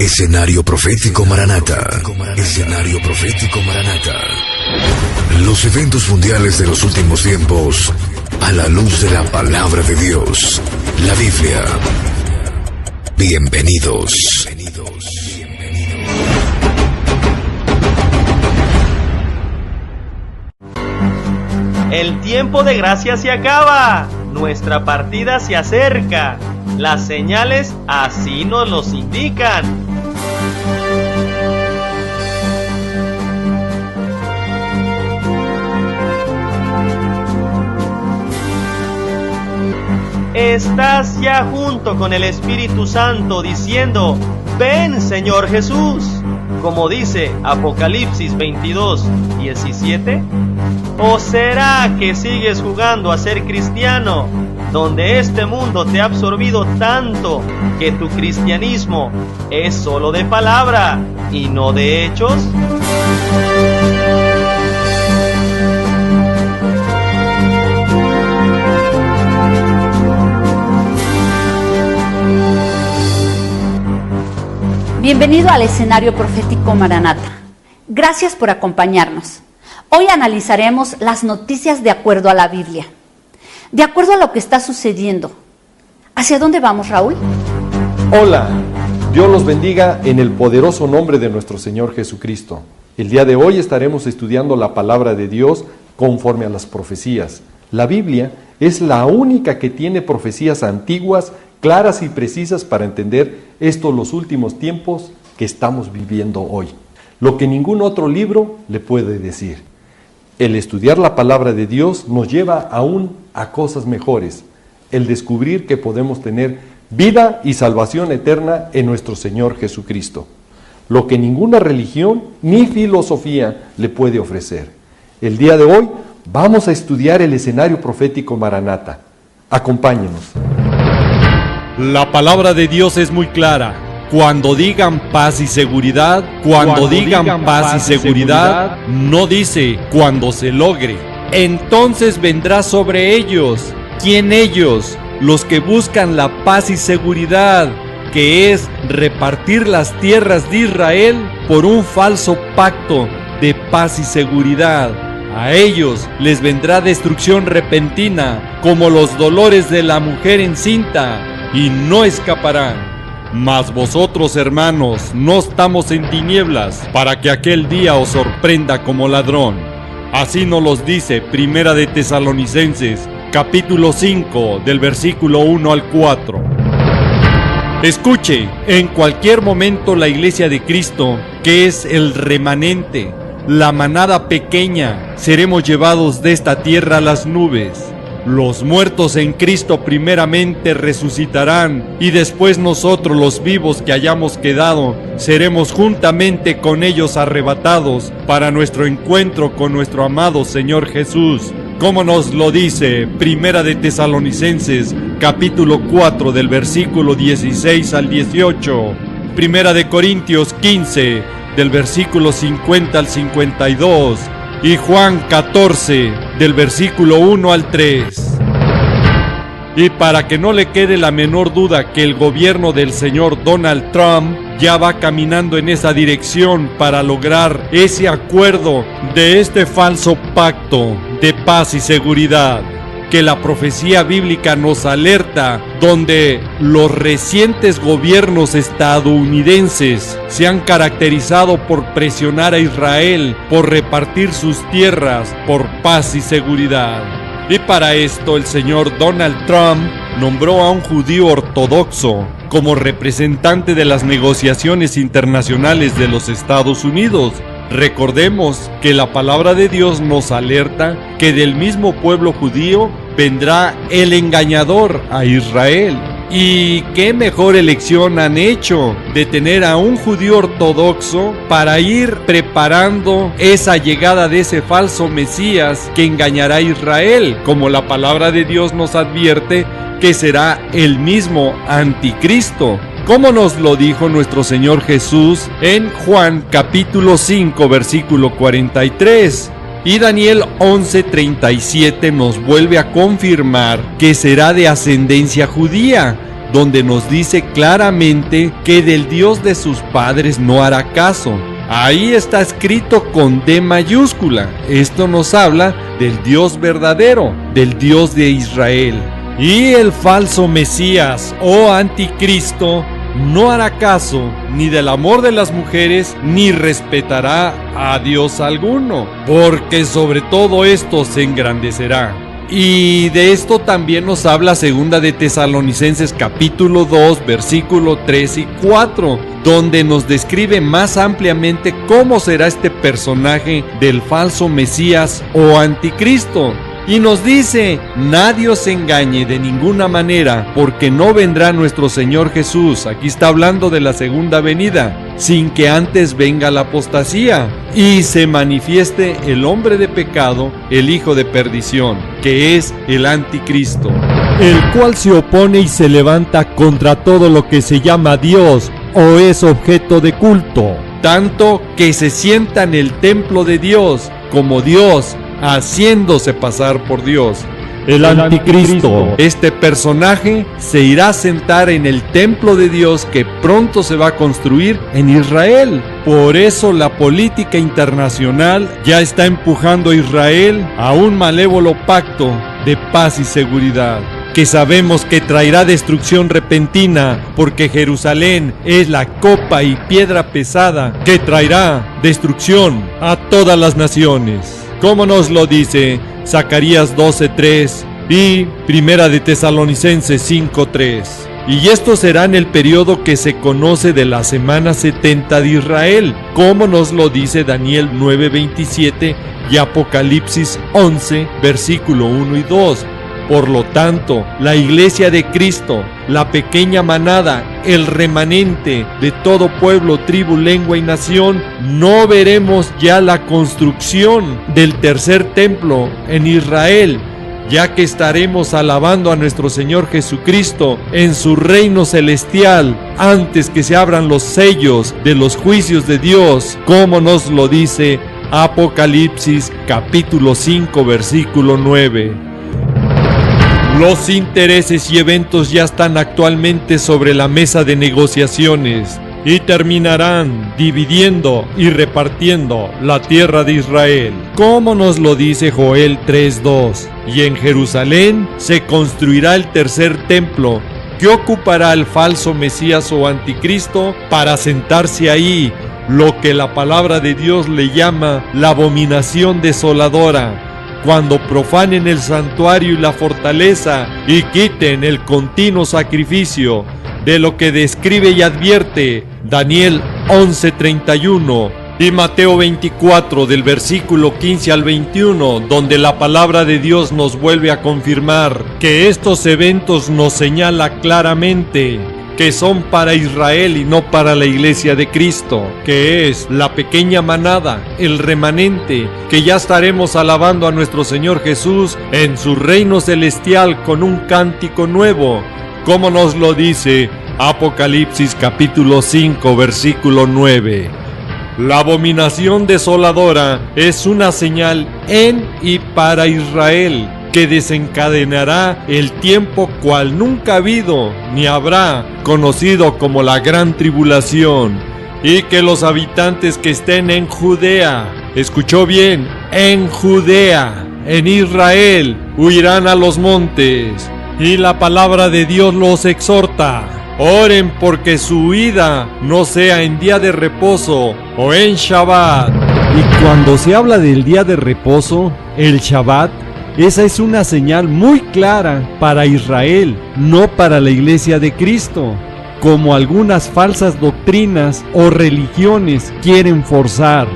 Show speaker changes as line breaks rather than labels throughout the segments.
Escenario Profético Maranata. Escenario Profético Maranata. Los eventos mundiales de los últimos tiempos a la luz de la palabra de Dios, la Biblia. Bienvenidos.
El tiempo de gracia se acaba. Nuestra partida se acerca. Las señales así nos los indican. Estás ya junto con el Espíritu Santo diciendo: ven, Señor Jesús, como dice Apocalipsis 22:17. ¿O será que sigues jugando a ser cristiano, donde este mundo te ha absorbido tanto que tu cristianismo es solo de palabra y no de hechos?
Bienvenido al Escenario Profético Maranata. Gracias por acompañarnos. Hoy analizaremos las noticias de acuerdo a la Biblia, de acuerdo a lo que está sucediendo. ¿Hacia dónde vamos, Raúl?
Hola, Dios los bendiga en el poderoso nombre de nuestro Señor Jesucristo. El día de hoy estaremos estudiando la palabra de Dios conforme a las profecías. La Biblia es la única que tiene profecías antiguas, claras y precisas para entender los últimos tiempos que estamos viviendo hoy. Lo que ningún otro libro le puede decir. El estudiar la palabra de Dios nos lleva aún a cosas mejores. El descubrir que podemos tener vida y salvación eterna en nuestro Señor Jesucristo. Lo que ninguna religión ni filosofía le puede ofrecer. El día de hoy vamos a estudiar el escenario profético Maranata. Acompáñenos.
La palabra de Dios es muy clara. Cuando digan paz y seguridad, cuando digan paz y seguridad, no dice cuando se logre. Entonces vendrá sobre ellos. ¿Quién ellos? Los que buscan la paz y seguridad, que es repartir las tierras de Israel por un falso pacto de paz y seguridad. A ellos les vendrá destrucción repentina, como los dolores de la mujer encinta, y no escaparán. Mas vosotros, hermanos, no estamos en tinieblas, para que aquel día os sorprenda como ladrón. Así nos los dice Primera de Tesalonicenses, capítulo 5, del versículo 1 al 4. Escuche, en cualquier momento la iglesia de Cristo, que es el remanente, la manada pequeña, seremos llevados de esta tierra a las nubes. Los muertos en Cristo primeramente resucitarán, y después nosotros, los vivos que hayamos quedado, seremos juntamente con ellos arrebatados para nuestro encuentro con nuestro amado Señor Jesús, como nos lo dice Primera de Tesalonicenses, capítulo 4, del versículo 16 al 18, Primera de Corintios 15, del versículo 50 al 52, y Juan 14, del versículo 1 al 3. Y para que no le quede la menor duda que el gobierno del señor Donald Trump ya va caminando en esa dirección para lograr ese acuerdo de este falso pacto de paz y seguridad, que la profecía bíblica nos alerta, donde los recientes gobiernos estadounidenses se han caracterizado por presionar a Israel, por repartir sus tierras, por paz y seguridad. Y para esto el señor Donald Trump nombró a un judío ortodoxo como representante de las negociaciones internacionales de los Estados Unidos. Recordemos que la palabra de Dios nos alerta que del mismo pueblo judío vendrá el engañador a Israel. ¿Y qué mejor elección han hecho de tener a un judío ortodoxo para ir preparando esa llegada de ese falso Mesías que engañará a Israel, como la palabra de Dios nos advierte que será el mismo anticristo? Como nos lo dijo nuestro Señor Jesús en Juan capítulo 5 versículo 43. Y Daniel 11:37 nos vuelve a confirmar que será de ascendencia judía, donde nos dice claramente que del Dios de sus padres no hará caso. Ahí está escrito con D mayúscula. Esto nos habla del Dios verdadero, del Dios de Israel. Y el falso Mesías o anticristo no hará caso ni del amor de las mujeres, ni respetará a Dios alguno, porque sobre todo esto se engrandecerá. Y de esto también nos habla 2 de Tesalonicenses capítulo 2, versículo 3 y 4, donde nos describe más ampliamente cómo será este personaje del falso Mesías o anticristo. Y nos dice: nadie os engañe de ninguna manera, porque no vendrá nuestro Señor Jesús, aquí está hablando de la segunda venida, sin que antes venga la apostasía, y se manifieste el hombre de pecado, el hijo de perdición, que es el anticristo, el cual se opone y se levanta contra todo lo que se llama Dios o es objeto de culto, tanto que se sienta en el templo de Dios como Dios, haciéndose pasar por Dios. El anticristo, este personaje, se irá a sentar en el templo de Dios que pronto se va a construir en Israel. Por eso la política internacional ya está empujando a Israel a un malévolo pacto de paz y seguridad, que sabemos que traerá destrucción repentina, porque Jerusalén es la copa y piedra pesada que traerá destrucción a todas las naciones, como nos lo dice Zacarías 12:3 y 1 de Tesalonicenses 5:3. Y esto será en el periodo que se conoce de la semana 70 de Israel, como nos lo dice Daniel 9:27 y Apocalipsis 11, versículo 1 y 2. Por lo tanto, la iglesia de Cristo, la pequeña manada, el remanente de todo pueblo, tribu, lengua y nación, no veremos ya la construcción del tercer templo en Israel, ya que estaremos alabando a nuestro Señor Jesucristo en su reino celestial antes que se abran los sellos de los juicios de Dios, como nos lo dice Apocalipsis capítulo 5, versículo 9. Los intereses y eventos ya están actualmente sobre la mesa de negociaciones y terminarán dividiendo y repartiendo la tierra de Israel, como nos lo dice Joel 3:2. Y en Jerusalén se construirá el tercer templo, que ocupará el falso Mesías o anticristo para sentarse ahí, lo que la palabra de Dios le llama la abominación desoladora, cuando profanen el santuario y la fortaleza y quiten el continuo sacrificio, de lo que describe y advierte Daniel 11:31 y Mateo 24 del versículo 15 al 21, donde la palabra de Dios nos vuelve a confirmar que estos eventos nos señala claramente que son para Israel y no para la iglesia de Cristo, que es la pequeña manada, el remanente, que ya estaremos alabando a nuestro Señor Jesús en su reino celestial con un cántico nuevo, como nos lo dice Apocalipsis capítulo 5, versículo 9. La abominación desoladora es una señal en y para Israel, que desencadenará el tiempo cual nunca ha habido ni habrá, conocido como la gran tribulación, y que los habitantes que estén en Judea, escuchó bien, en Judea, en Israel, huirán a los montes. Y la palabra de Dios los exhorta: oren porque su huida no sea en día de reposo o en Shabbat. Y cuando se habla del día de reposo, el Shabbat, esa es una señal muy clara para Israel, no para la iglesia de Cristo, como algunas falsas doctrinas o religiones quieren forzar,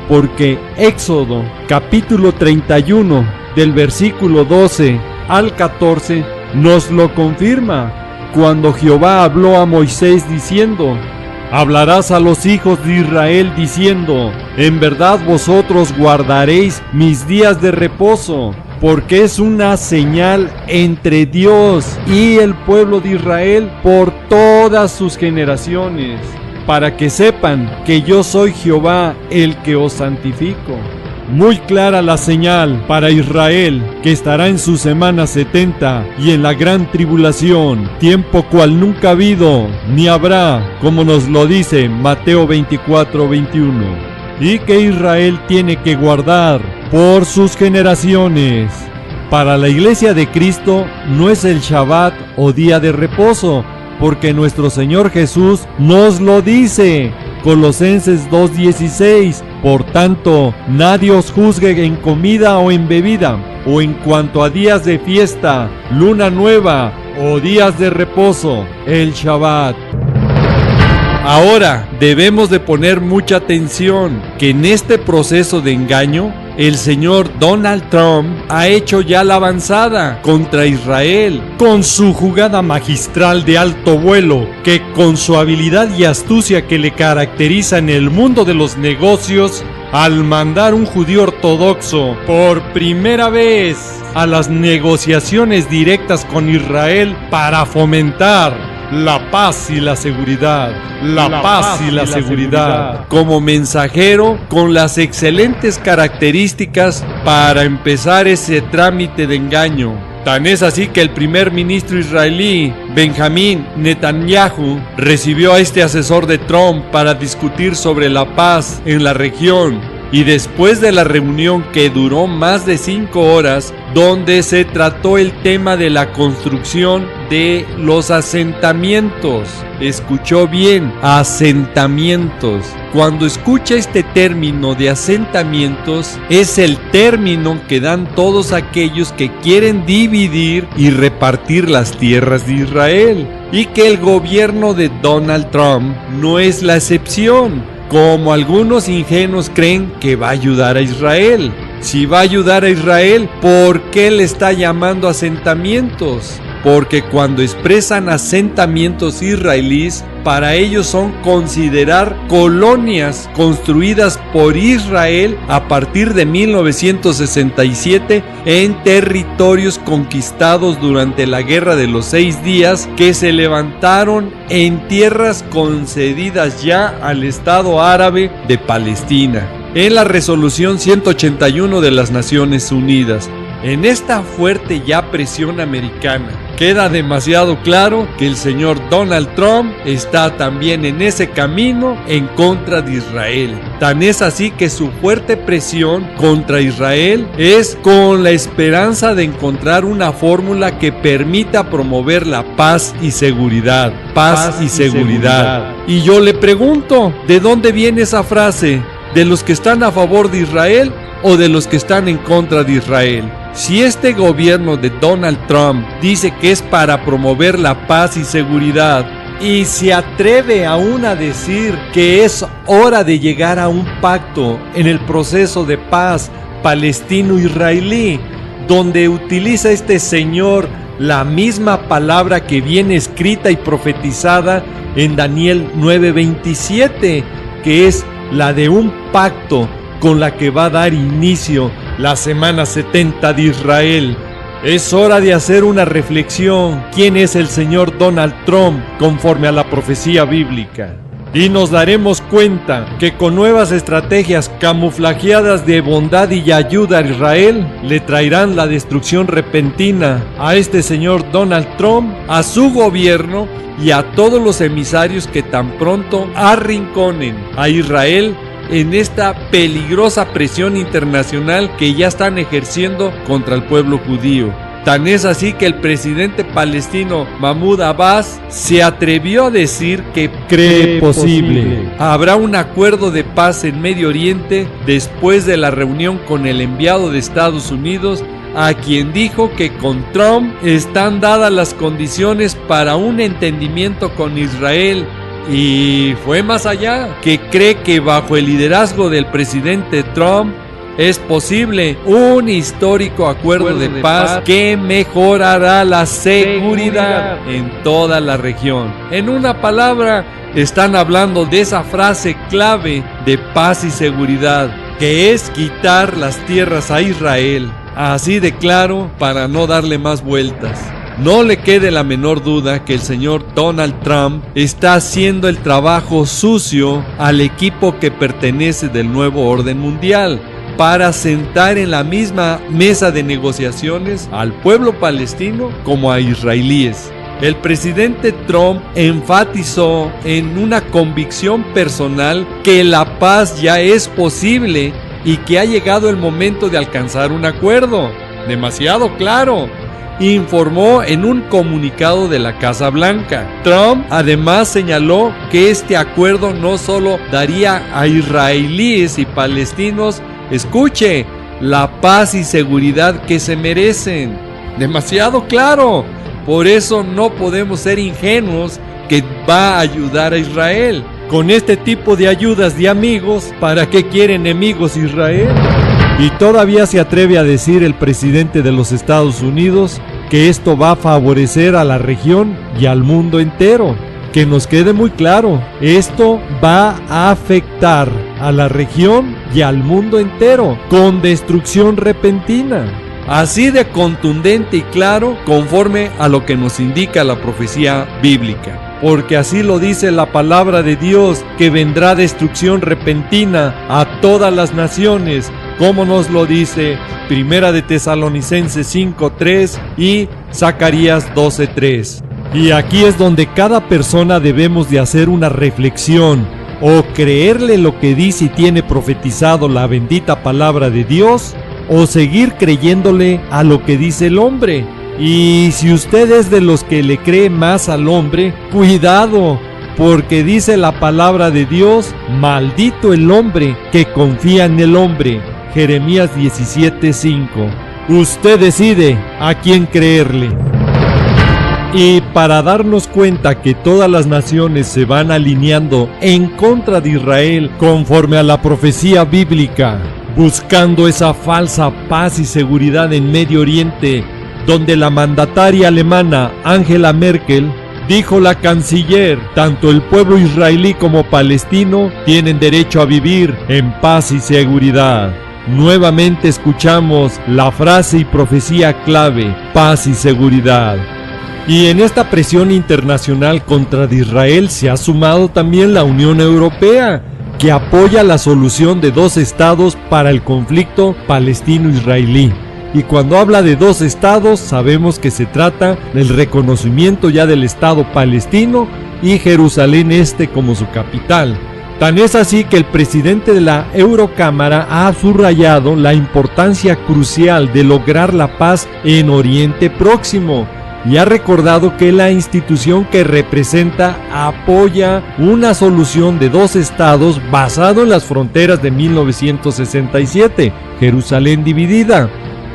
porque Éxodo capítulo 31 del versículo 12 al 14 nos lo confirma, cuando Jehová habló a Moisés diciendo: hablarás a los hijos de Israel diciendo: en verdad vosotros guardaréis mis días de reposo, porque es una señal entre Dios y el pueblo de Israel por todas sus generaciones, para que sepan que yo soy Jehová el que os santifico. muy clara la señal para Israel, que estará en su semana 70 y en la gran tribulación, tiempo cual nunca ha habido ni habrá, como nos lo dice Mateo 24:21, y que Israel tiene que guardar por sus generaciones. Para la Iglesia de Cristo no es el Shabbat o día de reposo, porque nuestro Señor Jesús nos lo dice. Colosenses 2:16. Por tanto, nadie os juzgue en comida o en bebida, o en cuanto a días de fiesta, luna nueva o días de reposo, el Shabbat. Ahora debemos de poner mucha atención que en este proceso de engaño, el señor Donald Trump ha hecho ya la avanzada contra Israel con su jugada magistral de alto vuelo, que con su habilidad y astucia que le caracteriza en el mundo de los negocios, al mandar un judío ortodoxo por primera vez a las negociaciones directas con Israel para fomentar la paz y la seguridad, la paz y la seguridad, como mensajero con las excelentes características para empezar ese trámite de engaño. Tan es así que el primer ministro israelí, Benjamín Netanyahu, recibió a este asesor de Trump para discutir sobre la paz en la región. Y después de la reunión, que duró más de 5 horas, donde se trató el tema de la construcción de los asentamientos. Escuchó bien, asentamientos. Cuando escucha este término de asentamientos, es el término que dan todos aquellos que quieren dividir y repartir las tierras de Israel. Y que el gobierno de Donald Trump no es la excepción, como algunos ingenuos creen que va a ayudar a Israel. Si va a ayudar a Israel, ¿por qué le está llamando asentamientos? Porque cuando expresan asentamientos israelíes, para ellos son considerar colonias construidas por Israel a partir de 1967 en territorios conquistados durante la Guerra de los 6 días, que se levantaron en tierras concedidas ya al Estado árabe de Palestina, en la resolución 181 de las Naciones Unidas. En esta fuerte ya presión americana, queda demasiado claro que el señor Donald Trump está también en ese camino en contra de Israel. Tan es así que su fuerte presión contra Israel es con la esperanza de encontrar una fórmula que permita promover la paz y seguridad. Paz y seguridad. Y yo le pregunto, ¿de dónde viene esa frase? ¿De los que están a favor de Israel o de los que están en contra de Israel? Si este gobierno de Donald Trump dice que es para promover la paz y seguridad, y se atreve aún a decir que es hora de llegar a un pacto en el proceso de paz palestino-israelí, donde utiliza este señor la misma palabra que viene escrita y profetizada en Daniel 9:27, que es la de un pacto con la que va a dar inicio la semana 70 de Israel. Es hora de hacer una reflexión. ¿Quién es el señor Donald Trump conforme a la profecía bíblica? Y nos daremos cuenta que con nuevas estrategias camuflajeadas de bondad y ayuda a Israel, le traerán la destrucción repentina a este señor Donald Trump, a su gobierno y a todos los emisarios que tan pronto arrinconen a Israel en esta peligrosa presión internacional que ya están ejerciendo contra el pueblo judío. Tan es así que el presidente palestino Mahmoud Abbas se atrevió a decir que cree posible habrá un acuerdo de paz en Medio Oriente después de la reunión con el enviado de Estados Unidos, a quien dijo que con Trump están dadas las condiciones para un entendimiento con Israel. Y fue más allá, que cree que bajo el liderazgo del presidente Trump es posible un histórico acuerdo de paz que mejorará la seguridad en toda la región. En una palabra, están hablando de esa frase clave de paz y seguridad, que es quitar las tierras a Israel. Así de claro, para no darle más vueltas. No le quede la menor duda que el señor Donald Trump está haciendo el trabajo sucio al equipo que pertenece del nuevo orden mundial, para sentar en la misma mesa de negociaciones al pueblo palestino como a israelíes. El presidente Trump enfatizó en una convicción personal que la paz ya es posible y que ha llegado el momento de alcanzar un acuerdo. Demasiado claro, informó en un comunicado de la Casa Blanca. Trump además señaló que este acuerdo no solo daría a israelíes y palestinos, escuche, la paz y seguridad que se merecen. Demasiado claro. Por eso no podemos ser ingenuos que va a ayudar a Israel. Con este tipo de ayudas de amigos, ¿para qué quiere enemigos Israel? Y todavía se atreve a decir el presidente de los Estados Unidos que esto va a favorecer a la región y al mundo entero. Que nos quede muy claro, esto va a afectar a la región y al mundo entero con destrucción repentina. Así de contundente y claro, conforme a lo que nos indica la profecía bíblica. Porque así lo dice la palabra de Dios, que vendrá destrucción repentina a todas las naciones, como nos lo dice Primera de Tesalonicenses 5:3 y Zacarías 12:3. Y aquí es donde cada persona debemos de hacer una reflexión, o creerle lo que dice y tiene profetizado la bendita palabra de Dios, o seguir creyéndole a lo que dice el hombre. Y si usted es de los que le cree más al hombre, cuidado, porque dice la palabra de Dios, maldito el hombre que confía en el hombre. Jeremías 17:5. Usted decide a quién creerle. Y para darnos cuenta que todas las naciones se van alineando en contra de Israel conforme a la profecía bíblica, buscando esa falsa paz y seguridad en Medio Oriente, donde la mandataria alemana Angela Merkel dijo: la canciller, tanto el pueblo israelí como palestino tienen derecho a vivir en paz y seguridad. Nuevamente escuchamos la frase y profecía clave: paz y seguridad. Y en esta presión internacional contra Israel se ha sumado también la Unión Europea, que apoya la solución de 2 estados para el conflicto palestino-israelí. Y cuando habla de 2 estados, sabemos que se trata del reconocimiento ya del Estado palestino y Jerusalén Este como su capital. Tan es así que el presidente de la Eurocámara ha subrayado la importancia crucial de lograr la paz en Oriente Próximo, y ha recordado que la institución que representa apoya una solución de 2 estados basado en las fronteras de 1967, Jerusalén dividida,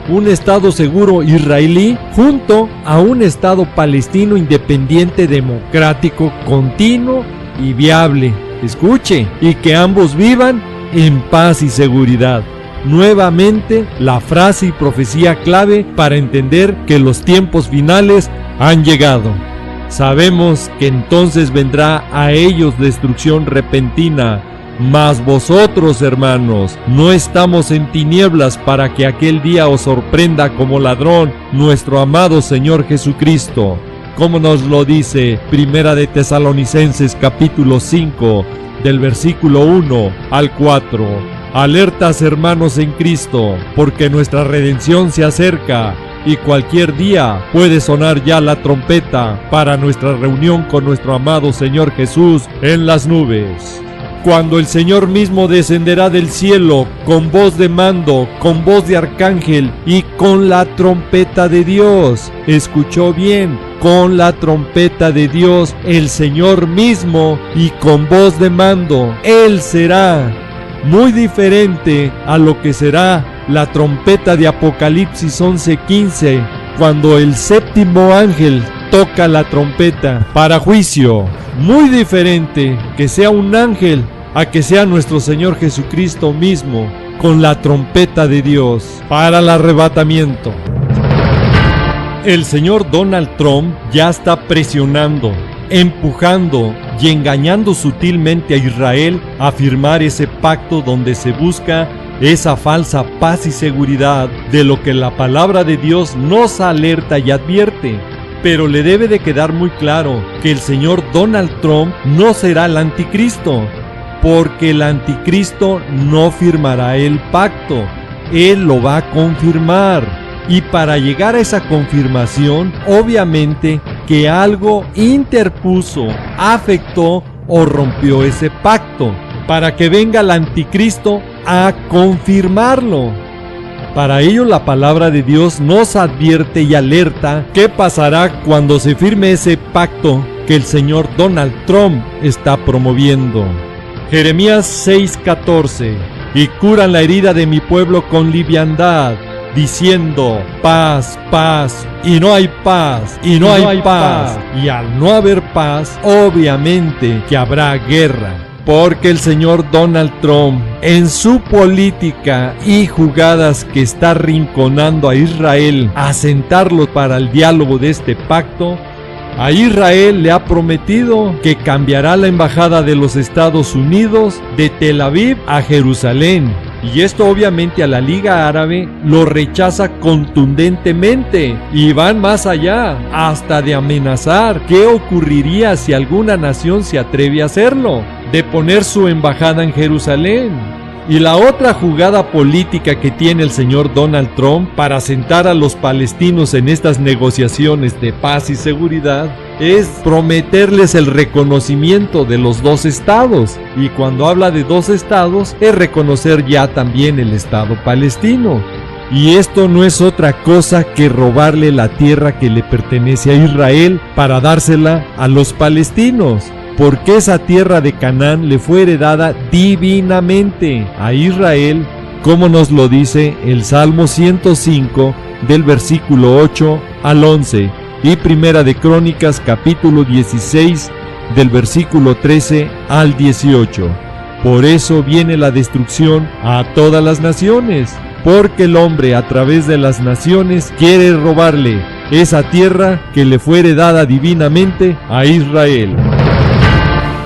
un estado seguro israelí junto a un estado palestino independiente, democrático, continuo y viable. Escuche, y que ambos vivan en paz y seguridad. Nuevamente, la frase y profecía clave para entender que los tiempos finales han llegado. Sabemos que entonces vendrá a ellos destrucción repentina, mas vosotros, hermanos, no estamos en tinieblas para que aquel día os sorprenda como ladrón nuestro amado Señor Jesucristo. Como nos lo dice Primera de Tesalonicenses capítulo 5, del versículo 1 al 4. Alertas, hermanos en Cristo, porque nuestra redención se acerca y cualquier día puede sonar ya la trompeta para nuestra reunión con nuestro amado Señor Jesús en las nubes. Cuando el Señor mismo descenderá del cielo con voz de mando, con voz de arcángel y con la trompeta de Dios. ¿Escuchó bien? Con la trompeta de Dios, el Señor mismo, y con voz de mando. Él será muy diferente a lo que será la trompeta de Apocalipsis 11:15, cuando el 7º ángel toca la trompeta para juicio. Muy diferente que sea un ángel a que sea nuestro Señor Jesucristo mismo con la trompeta de Dios para el arrebatamiento. El señor Donald Trump ya está presionando, empujando y engañando sutilmente a Israel a firmar ese pacto donde se busca esa falsa paz y seguridad de lo que la palabra de Dios nos alerta y advierte. Pero le debe de quedar muy claro que el señor Donald Trump no será el anticristo, porque el anticristo no firmará el pacto. Él lo va a confirmar. Y para llegar a esa confirmación, obviamente que algo interpuso, afectó o rompió ese pacto, para que venga el anticristo a confirmarlo. Para ello la palabra de Dios nos advierte y alerta qué pasará cuando se firme ese pacto que el señor Donald Trump está promoviendo. Jeremías 6:14: y curan la herida de mi pueblo con liviandad, diciendo paz, paz, y no hay paz, y no hay paz. Y al no haber paz, obviamente que habrá guerra. Porque el señor Donald Trump, en su política y jugadas que está arrinconando a Israel, a sentarlo para el diálogo de este pacto, a Israel le ha prometido que cambiará la embajada de los Estados Unidos de Tel Aviv a Jerusalén. Y esto obviamente a la Liga Árabe lo rechaza contundentemente y van más allá, hasta de amenazar qué ocurriría si alguna nación se atreve a hacerlo, de poner su embajada en Jerusalén. Y la otra jugada política que tiene el señor Donald Trump para sentar a los palestinos en estas negociaciones de paz y seguridad es prometerles el reconocimiento de los dos estados. Y cuando habla de dos estados, es reconocer ya también el estado palestino. Y esto no es otra cosa que robarle la tierra que le pertenece a Israel para dársela a los palestinos. Porque esa tierra de Canaán le fue heredada divinamente a Israel, como nos lo dice el Salmo 105 del versículo 8 al 11 y Primera de Crónicas capítulo 16 del versículo 13 al 18. Por eso viene la destrucción a todas las naciones, porque el hombre a través de las naciones quiere robarle esa tierra que le fue heredada divinamente a Israel.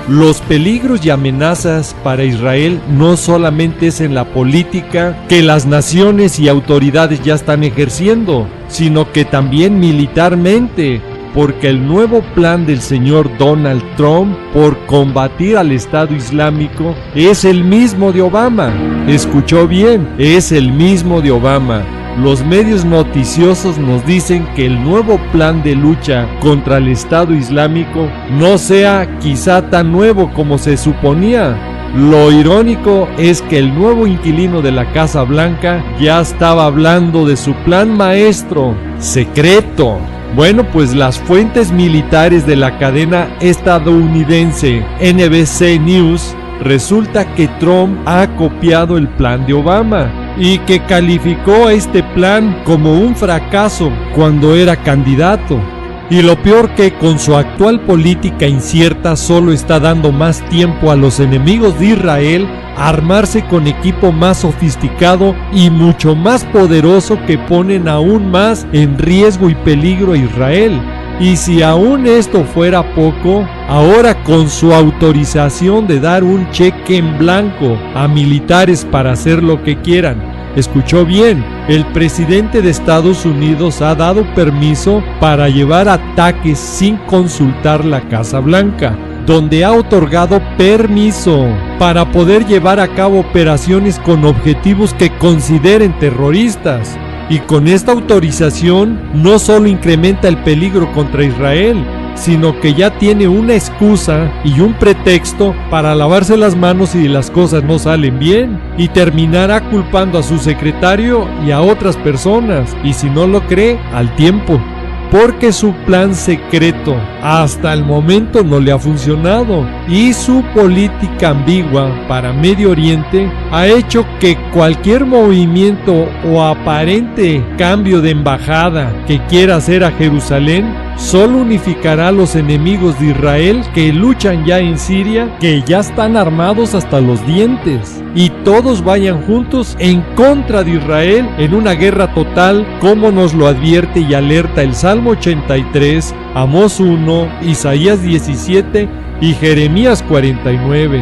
Los peligros y amenazas para Israel no solamente es en la política que las naciones y autoridades ya están ejerciendo, sino que también militarmente, porque el nuevo plan del señor Donald Trump por combatir al Estado Islámico es el mismo de Obama. Escuchó bien, es el mismo de Obama. Los medios noticiosos nos dicen que el nuevo plan de lucha contra el Estado Islámico no sea quizá tan nuevo como se suponía. Lo irónico es que el nuevo inquilino de la Casa Blanca ya estaba hablando de su plan maestro, secreto. Bueno, pues las fuentes militares de la cadena estadounidense NBC News resulta que Trump ha copiado el plan de Obama y que calificó a este plan como un fracaso cuando era candidato. Y lo peor, que con su actual política incierta solo está dando más tiempo a los enemigos de Israel a armarse con equipo más sofisticado y mucho más poderoso que ponen aún más en riesgo y peligro a Israel. Y si aún esto fuera poco, ahora con su autorización de dar un cheque en blanco a militares para hacer lo que quieran. Escuchó bien, el presidente de Estados Unidos ha dado permiso para llevar ataques sin consultar la Casa Blanca, donde ha otorgado permiso para poder llevar a cabo operaciones con objetivos que consideren terroristas. Y con esta autorización no solo incrementa el peligro contra Israel, sino que ya tiene una excusa y un pretexto para lavarse las manos si las cosas no salen bien, y terminará culpando a su secretario y a otras personas, y si no lo cree, al tiempo. Porque su plan secreto hasta el momento no le ha funcionado, y su política ambigua para Medio Oriente ha hecho que cualquier movimiento o aparente cambio de embajada que quiera hacer a Jerusalén solo unificará a los enemigos de Israel que luchan ya en Siria, que ya están armados hasta los dientes, y todos vayan juntos en contra de Israel en una guerra total, como nos lo advierte y alerta el Salmo 83, Amós 1, Isaías 17 y Jeremías 49.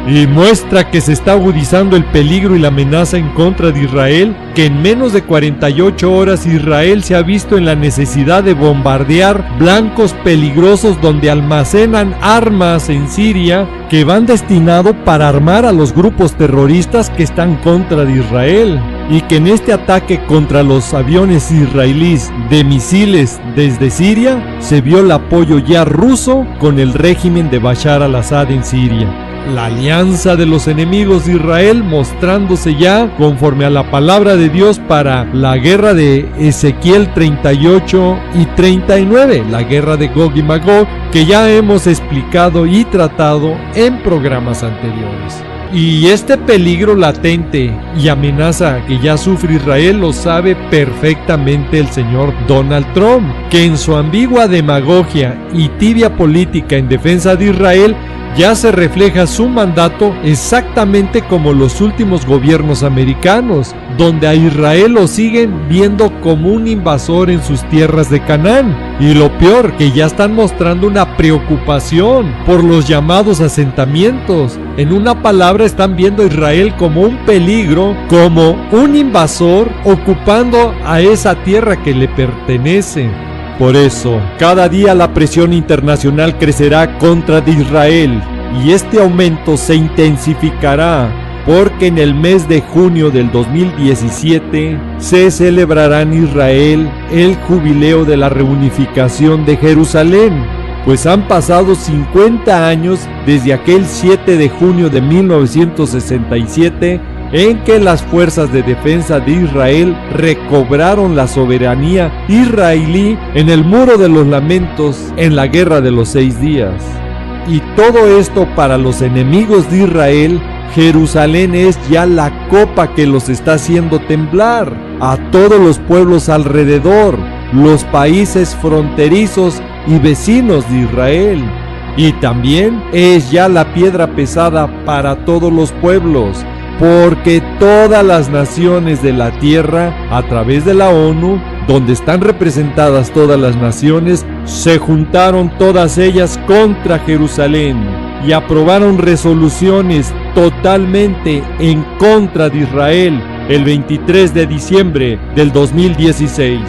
y muestra que se está agudizando el peligro y la amenaza en contra de Israel, que en menos de 48 horas Israel se ha visto en la necesidad de bombardear blancos peligrosos donde almacenan armas en Siria que van destinado para armar a los grupos terroristas que están contra de Israel, y que en este ataque contra los aviones israelíes de misiles desde Siria se vio el apoyo ya ruso con el régimen de Bashar al-Assad en Siria. La alianza de los enemigos de Israel mostrándose ya conforme a la palabra de Dios para la guerra de Ezequiel 38 y 39, la guerra de Gog y Magog, que ya hemos explicado y tratado en programas anteriores. Y este peligro latente y amenaza que ya sufre Israel lo sabe perfectamente el señor Donald Trump, que en su ambigua demagogia y tibia política en defensa de Israel ya se refleja su mandato exactamente como los últimos gobiernos americanos, donde a Israel lo siguen viendo como un invasor en sus tierras de Canaán. Y lo peor, que ya están mostrando una preocupación por los llamados asentamientos. En una palabra, están viendo a Israel como un peligro, como un invasor ocupando a esa tierra que le pertenece. Por eso, cada día la presión internacional crecerá contra de Israel, y este aumento se intensificará porque en el mes de junio del 2017 se celebrará en Israel el jubileo de la reunificación de Jerusalén, pues han pasado 50 años desde aquel 7 de junio de 1967 en que las fuerzas de defensa de Israel recobraron la soberanía israelí en el Muro de los Lamentos en la Guerra de los 6 días. Y todo esto para los enemigos de Israel, Jerusalén es ya la copa que los está haciendo temblar a todos los pueblos alrededor, los países fronterizos y vecinos de Israel. Y también es ya la piedra pesada para todos los pueblos, porque todas las naciones de la tierra, a través de la ONU, donde están representadas todas las naciones, se juntaron todas ellas contra Jerusalén y aprobaron resoluciones totalmente en contra de Israel el 23 de diciembre del 2016.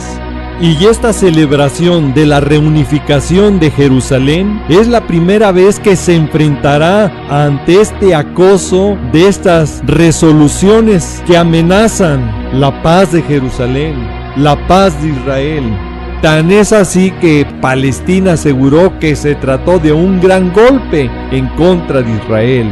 Y esta celebración de la reunificación de Jerusalén es la primera vez que se enfrentará ante este acoso de estas resoluciones que amenazan la paz de Jerusalén, la paz de Israel. Tan es así que Palestina aseguró que se trató de un gran golpe en contra de Israel,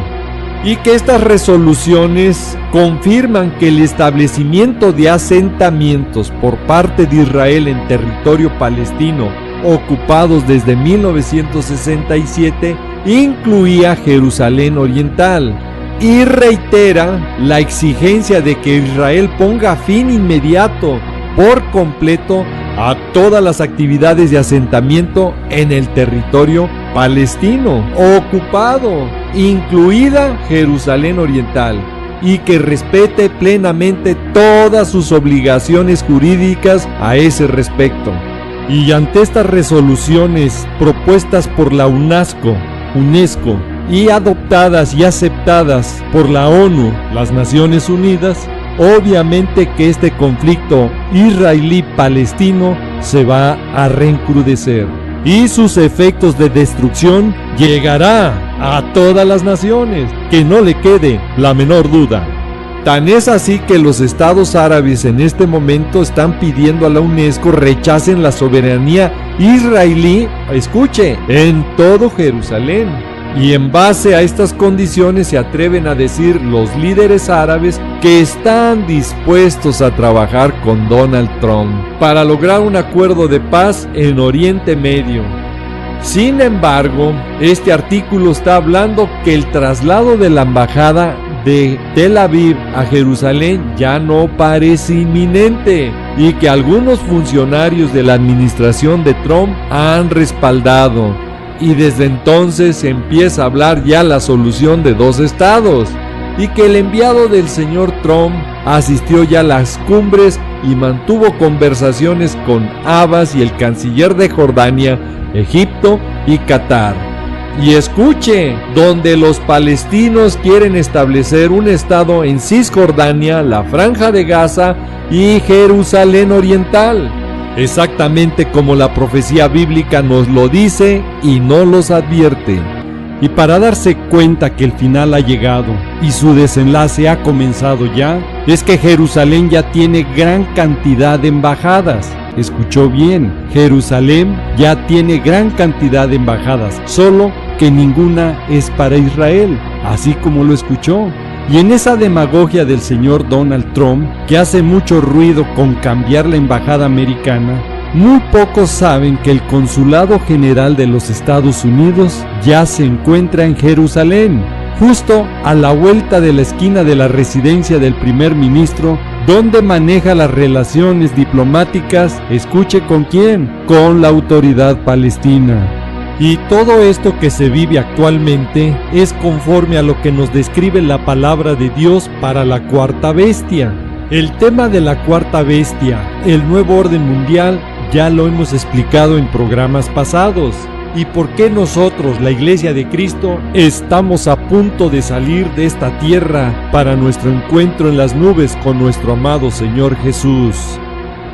y que estas resoluciones confirman que el establecimiento de asentamientos por parte de Israel en territorio palestino ocupados desde 1967 incluía Jerusalén Oriental, y reitera la exigencia de que Israel ponga fin inmediato por completo a todas las actividades de asentamiento en el territorio palestino ocupado, incluida Jerusalén Oriental, y que respete plenamente todas sus obligaciones jurídicas a ese respecto. Y ante estas resoluciones propuestas por la UNESCO y adoptadas y aceptadas por la ONU, las Naciones Unidas, obviamente que este conflicto israelí-palestino se va a reencrudecer y sus efectos de destrucción llegará a todas las naciones, que no le quede la menor duda. Tan es así que los estados árabes en este momento están pidiendo a la UNESCO rechacen la soberanía israelí, escuche, en todo Jerusalén. Y en base a estas condiciones se atreven a decir los líderes árabes que están dispuestos a trabajar con Donald Trump para lograr un acuerdo de paz en Oriente Medio. Sin embargo, este artículo está hablando que el traslado de la embajada de Tel Aviv a Jerusalén ya no parece inminente y que algunos funcionarios de la administración de Trump han respaldado. Y desde entonces se empieza a hablar ya la solución de 2 estados, y que el enviado del señor Trump asistió ya a las cumbres y mantuvo conversaciones con Abbas y el canciller de Jordania, Egipto y Qatar.
Y escuche, donde los palestinos quieren establecer un estado en Cisjordania, la Franja de Gaza y Jerusalén Oriental. Exactamente como la profecía bíblica nos lo dice y no los advierte. Y para darse cuenta que el final ha llegado y su desenlace ha comenzado ya, es que Jerusalén ya tiene gran cantidad de embajadas. Escuchó bien, Jerusalén ya tiene gran cantidad de embajadas, solo que ninguna es para Israel, así como lo escuchó. Y en esa demagogia del señor Donald Trump, que hace mucho ruido con cambiar la embajada americana, muy pocos saben que el Consulado General de los Estados Unidos ya se encuentra en Jerusalén, justo a la vuelta de la esquina de la residencia del primer ministro, donde maneja las relaciones diplomáticas, escuche con quién, con la autoridad palestina. Y todo esto que se vive actualmente es conforme a lo que nos describe la palabra de Dios para la cuarta bestia. El tema de la cuarta bestia, el nuevo orden mundial, ya lo hemos explicado en programas pasados. ¿Y por qué nosotros, la Iglesia de Cristo, estamos a punto de salir de esta tierra para nuestro encuentro en las nubes con nuestro amado Señor Jesús?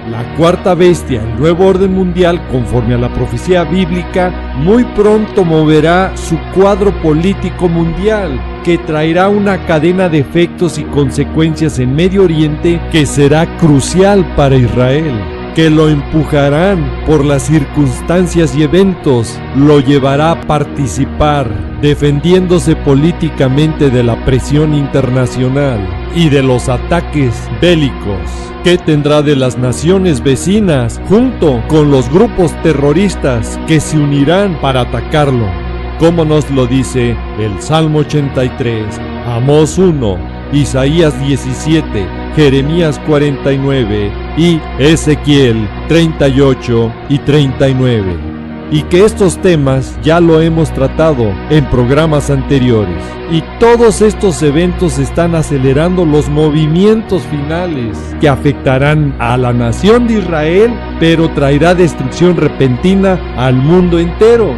La cuarta bestia, el nuevo orden mundial, conforme a la profecía bíblica, muy pronto moverá su cuadro político mundial, que traerá una cadena de efectos y consecuencias en Medio Oriente que será crucial para Israel, que lo empujarán por las circunstancias y eventos, lo llevará a participar, defendiéndose políticamente de la presión internacional y de los ataques bélicos que tendrá de las naciones vecinas, junto con los grupos terroristas que se unirán para atacarlo, como nos lo dice el Salmo 83, Amós 1, Isaías 17, Jeremías 49 y Ezequiel 38 y 39. Y que estos temas ya lo hemos tratado en programas anteriores. Y todos estos eventos están acelerando los movimientos finales que afectarán a la nación de Israel, pero traerá destrucción repentina al mundo entero.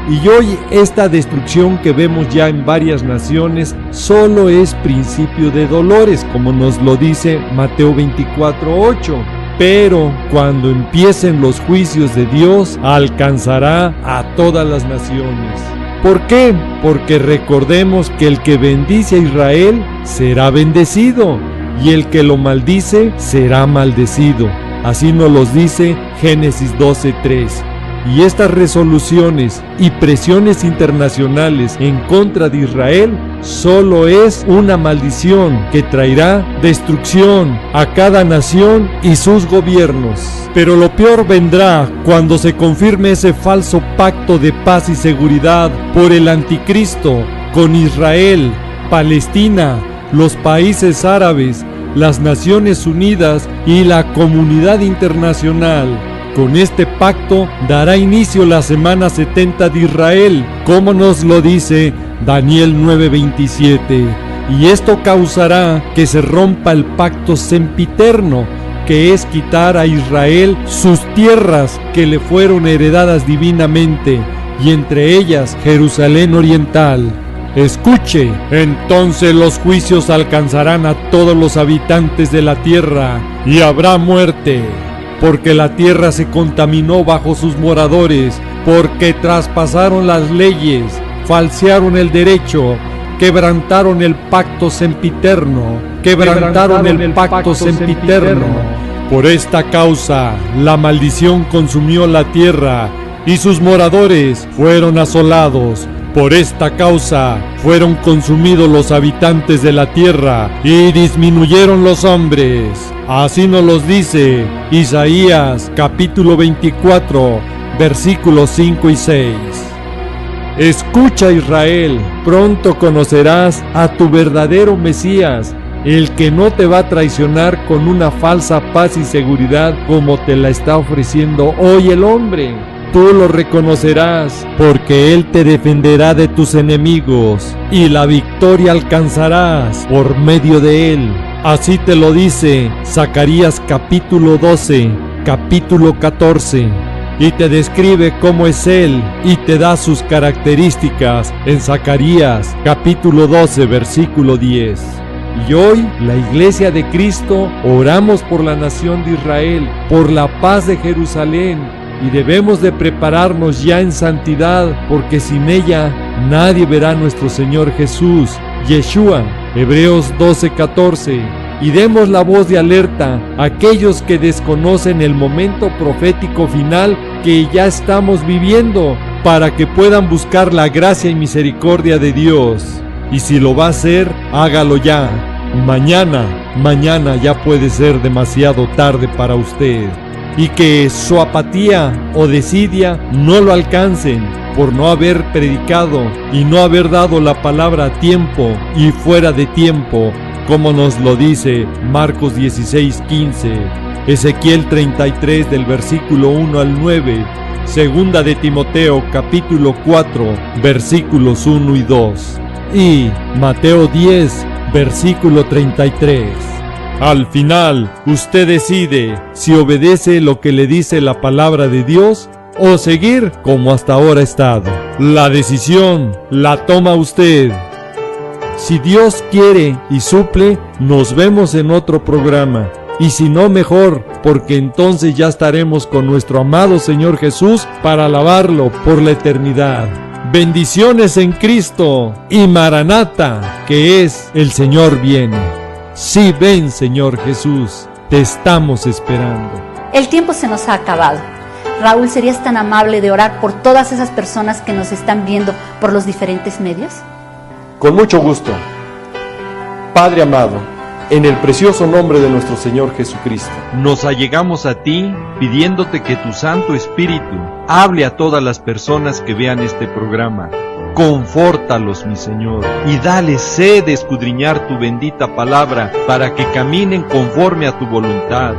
Y hoy esta destrucción que vemos ya en varias naciones solo es principio de dolores, como nos lo dice Mateo 24:8. Pero cuando empiecen los juicios de Dios, alcanzará a todas las naciones. ¿Por qué? Porque recordemos que el que bendice a Israel será bendecido, y el que lo maldice será maldecido. Así nos los dice Génesis 12:3. Y estas resoluciones y presiones internacionales en contra de Israel solo es una maldición que traerá destrucción a cada nación y sus gobiernos. Pero lo peor vendrá cuando se confirme ese falso pacto de paz y seguridad por el anticristo con Israel, Palestina, los países árabes, las Naciones Unidas y la comunidad internacional. Con este pacto dará inicio la semana 70 de Israel, como nos lo dice Daniel 9:27. Y esto causará que se rompa el pacto sempiterno, que es quitar a Israel sus tierras que le fueron heredadas divinamente, y entre ellas Jerusalén Oriental. Escuche, entonces los juicios alcanzarán a todos los habitantes de la tierra, y habrá muerte. Porque la tierra se contaminó bajo sus moradores, porque traspasaron las leyes, falsearon el derecho, quebrantaron el pacto sempiterno, Por esta causa, la maldición consumió la tierra, y sus moradores fueron asolados. Por esta causa, fueron consumidos los habitantes de la tierra, y disminuyeron los hombres. Así nos los dice Isaías capítulo 24, versículos 5 y 6. Escucha, Israel, pronto conocerás a tu verdadero Mesías, el que no te va a traicionar con una falsa paz y seguridad como te la está ofreciendo hoy el hombre. Tú lo reconocerás, porque Él te defenderá de tus enemigos, y la victoria alcanzarás por medio de Él. Así te lo dice Zacarías capítulo 12, capítulo 14.
y te describe cómo es Él y te da sus características en Zacarías capítulo 12 versículo 10. Y hoy, la Iglesia de Cristo, oramos por la nación de Israel, por la paz de Jerusalén, y debemos de prepararnos ya en santidad, porque sin ella nadie verá a nuestro Señor Jesús, Yeshua, Hebreos 12:14. Y demos la voz de alerta a aquellos que desconocen el momento profético final que ya estamos viviendo, para que puedan buscar la gracia y misericordia de Dios. Y si lo va a hacer, hágalo ya. Mañana ya puede ser demasiado tarde para usted. Y que su apatía o desidia no lo alcancen por no haber predicado y no haber dado la palabra a tiempo y fuera de tiempo, como nos lo dice Marcos 16:15, Ezequiel 33 del versículo 1 al 9, Segunda de Timoteo capítulo 4 versículos 1 y 2 y Mateo 10 versículo 33. Al final, usted decide si obedece lo que le dice la palabra de Dios o seguir como hasta ahora ha estado. La decisión la toma usted. Si Dios quiere y suple, nos vemos en otro programa. Y si no, mejor, porque entonces ya estaremos con nuestro amado Señor Jesús para alabarlo por la eternidad. Bendiciones en Cristo y Maranata, que es el Señor viene. Sí, ven, Señor Jesús, te estamos esperando.
El tiempo se nos ha acabado. Raúl, ¿serías tan amable de orar por todas esas personas que nos están viendo por los diferentes medios?
Con mucho gusto. Padre amado, en el precioso nombre de nuestro Señor Jesucristo,
nos allegamos a ti pidiéndote que tu Santo Espíritu hable a todas las personas que vean este programa. Confórtalos, mi Señor, y dale sed de escudriñar tu bendita palabra para que caminen conforme a tu voluntad.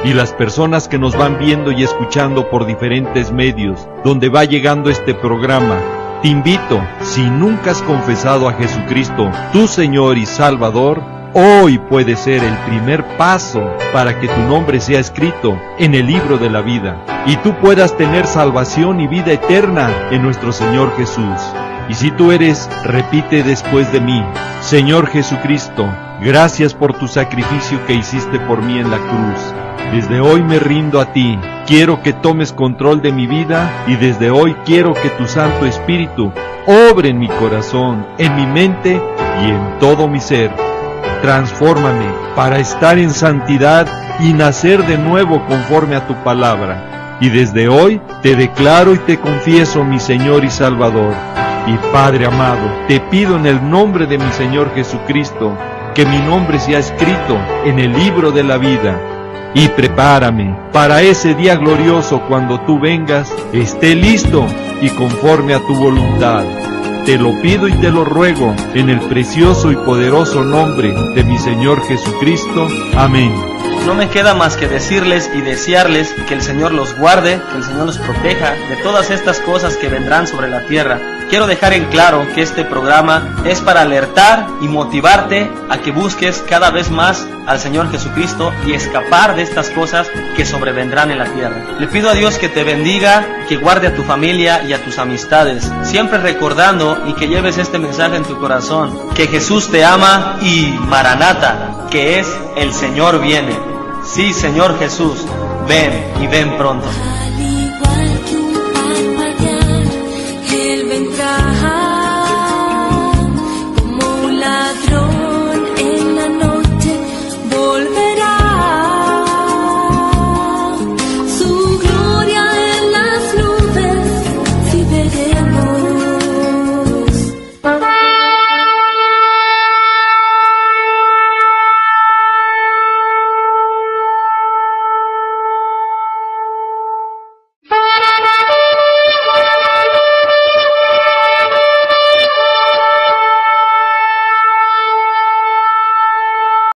Y las personas que nos van viendo y escuchando por diferentes medios, donde va llegando este programa, te invito, si nunca has confesado a Jesucristo, tu Señor y Salvador, hoy puede ser el primer paso para que tu nombre sea escrito en el libro de la vida y tú puedas tener salvación y vida eterna en nuestro Señor Jesús. Y si tú eres, repite después de mí: Señor Jesucristo, gracias por tu sacrificio que hiciste por mí en la cruz. Desde hoy me rindo a ti. Quiero que tomes control de mi vida y desde hoy quiero que tu Santo Espíritu obre en mi corazón, en mi mente y en todo mi ser. Transfórmame para estar en santidad y nacer de nuevo conforme a tu palabra. Y desde hoy te declaro y te confieso mi Señor y Salvador. Y Padre amado, te pido en el nombre de mi Señor Jesucristo, que mi nombre sea escrito en el libro de la vida. Y prepárame para ese día glorioso cuando tú vengas, esté listo y conforme a tu voluntad. Te lo pido y te lo ruego en el precioso y poderoso nombre de mi Señor Jesucristo. Amén.
No me queda más que decirles y desearles que el Señor los guarde, que el Señor los proteja de todas estas cosas que vendrán sobre la tierra. Quiero dejar en claro que este programa es para alertar y motivarte a que busques cada vez más al Señor Jesucristo y escapar de estas cosas que sobrevendrán en la tierra. Le pido a Dios que te bendiga, que guarde a tu familia y a tus amistades, siempre recordando y que lleves este mensaje en tu corazón, que Jesús te ama y Maranata, que es el Señor viene. Sí, Señor Jesús, ven y ven pronto.